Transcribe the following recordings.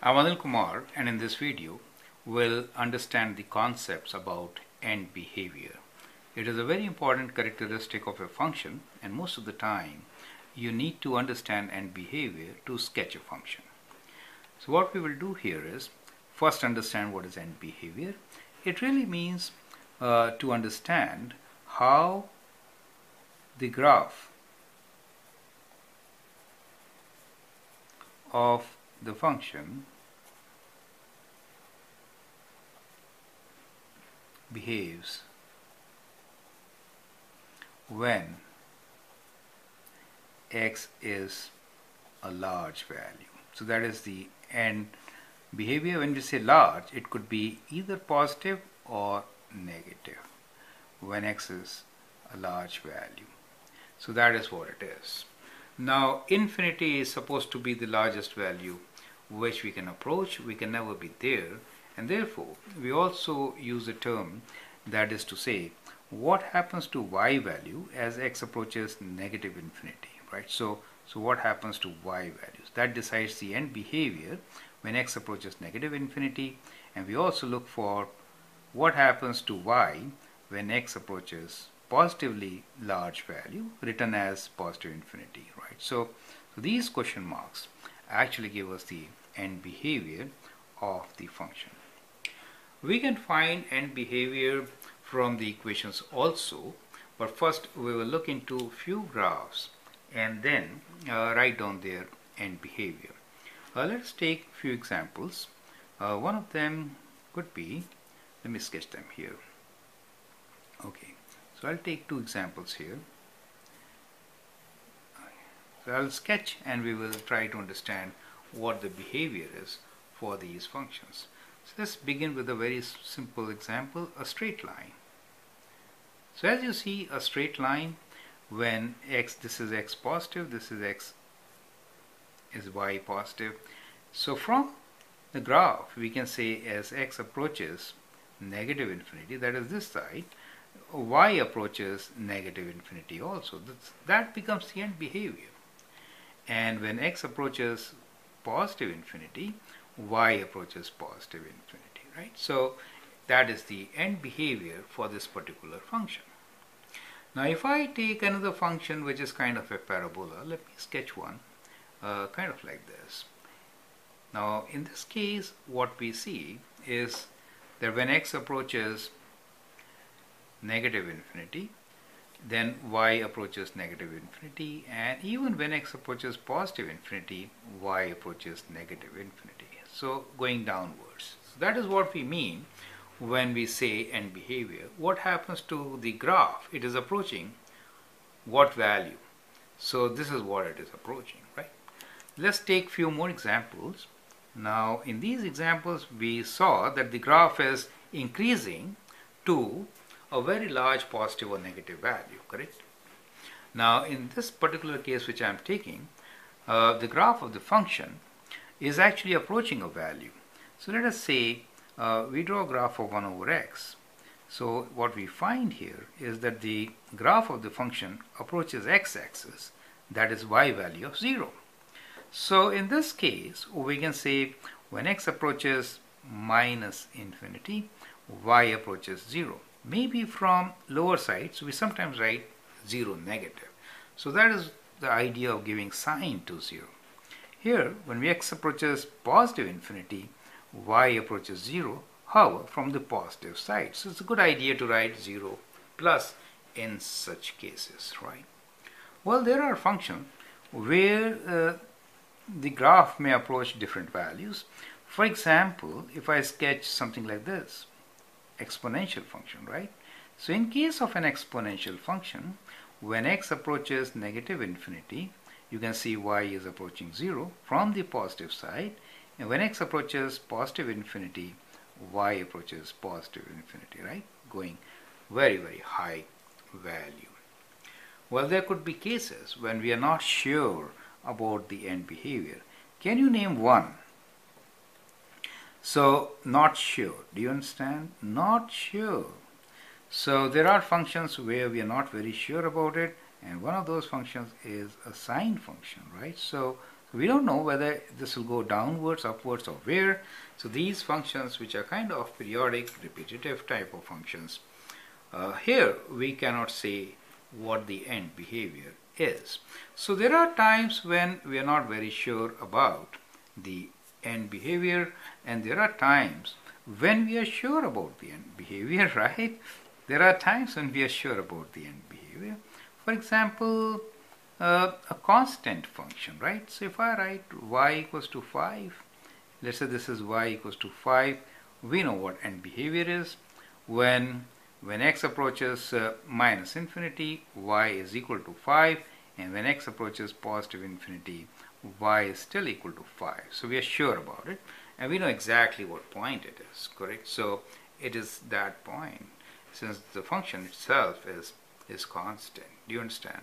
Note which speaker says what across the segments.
Speaker 1: I'm Anil Kumar, and in this video we'll understand the concepts about end behavior. It is a very important characteristic of a function, and most of the time you need to understand end behavior to sketch a function. So what we will do here is first understand what is end behavior. It really means to understand how the graph of the function behaves when x is a large value. So that is the end behavior. When we say large, it could be either positive or negative when x is a large value. So that is what it is. Now infinity is supposed to be the largest value which we can approach. We can never be there, and therefore we also use a term that is to say what happens to y value as x approaches negative infinity, right? So what happens to y values, that decides the end behavior when x approaches negative infinity. And we also look for what happens to y when x approaches positively large value, written as positive infinity, right? So these question marks actually give us the end behavior of the function. We can find end behavior from the equations also, but first we will look into few graphs and then write down their end behavior. Let's take few examples. One of them could be, let me sketch them here. Okay, so I'll take two examples here. So I'll sketch and we will try to understand what the behavior is for these functions. So let's begin with a very simple example, a straight line. So as you see, a straight line, when x, this is x positive, this is x is y positive. So from the graph we can say as x approaches negative infinity, that is this side, y approaches negative infinity also. That becomes the end behavior. And when x approaches positive infinity, y approaches positive infinity, right? So that is the end behavior for this particular function. Now if I take another function which is kind of a parabola, let me sketch one kind of like this. Now in this case what we see is that when x approaches negative infinity, then y approaches negative infinity, and even when x approaches positive infinity, y approaches negative infinity. So going downwards. So that is what we mean when we say end behavior. What happens to the graph? It is approaching what value? So this is what it is approaching, right? Let's take few more examples. Now in these examples we saw that the graph is increasing to a very large positive or negative value, correct? Now in this particular case which I am taking, the graph of the function is actually approaching a value. So let us say we draw a graph of 1 over x. So what we find here is that the graph of the function approaches x-axis, that is y value of 0. So in this case we can say when x approaches minus infinity, y approaches 0. Maybe from lower sides we sometimes write 0 negative. So that is the idea of giving sign to 0. Here when x approaches positive infinity, y approaches 0, however from the positive side. So it's a good idea to write 0 plus in such cases, right? Well, there are functions where the graph may approach different values. For example, if I sketch something like this, exponential function, right? So in case of an exponential function, when x approaches negative infinity, you can see y is approaching 0 from the positive side, and when x approaches positive infinity, y approaches positive infinity, right? Going very, very high value. Well, there could be cases when we are not sure about the end behavior. Can you name one? So not sure, do you understand? Not sure. So there are functions where we are not very sure about it, and one of those functions is a sine function, right? So We don't know whether this will go downwards, upwards, or where. So these functions, which are kind of periodic, repetitive type of functions, here we cannot say what the end behavior is. So there are times when we are not very sure about the end behavior, and there are times when we are sure about the end behavior, right? There are times when we are sure about the end behavior. For example, a constant function, right? So if I write y equals to 5, let's say this is y equals to 5, we know what end behavior is. When x approaches minus infinity, y is equal to 5, and when x approaches positive infinity, y is still equal to 5. So we are sure about it, and we know exactly what point it is, correct? So it is that point, since the function itself is constant. Do you understand?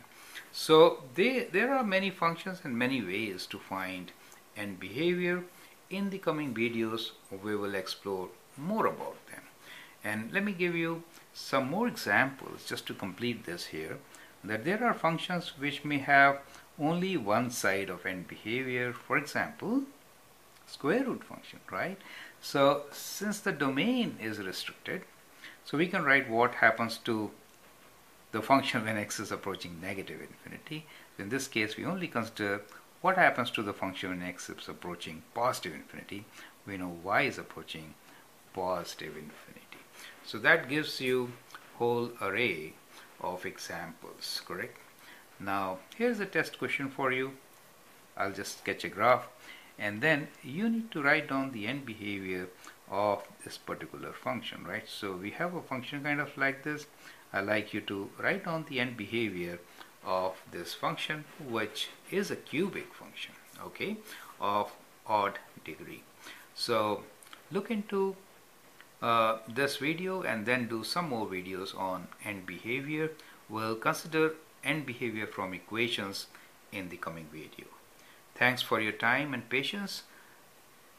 Speaker 1: So there are many functions and many ways to find end behavior. In the coming videos, we will explore more about them. And let me give you some more examples just to complete this here, that there are functions which may have only one side of end behavior. For example, square root function, right? So since the domain is restricted, so we can write what happens to the function when x is approaching negative infinity. In this case, we only consider what happens to the function when x is approaching positive infinity. We know y is approaching positive infinity. So that gives you whole array of examples, correct? Now here's a test question for you. I'll just sketch a graph, and then you need to write down the end behavior of this particular function, right? So we have a function kind of like this. I'd like you to write down the end behavior of this function, which is a cubic function, okay, of odd degree. So look into this video and then do some more videos on end behavior. We'll consider end behavior from equations in the coming video. Thanks for your time and patience.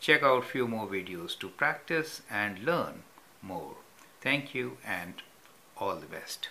Speaker 1: Check out few more videos to practice and learn more. Thank you and all the best.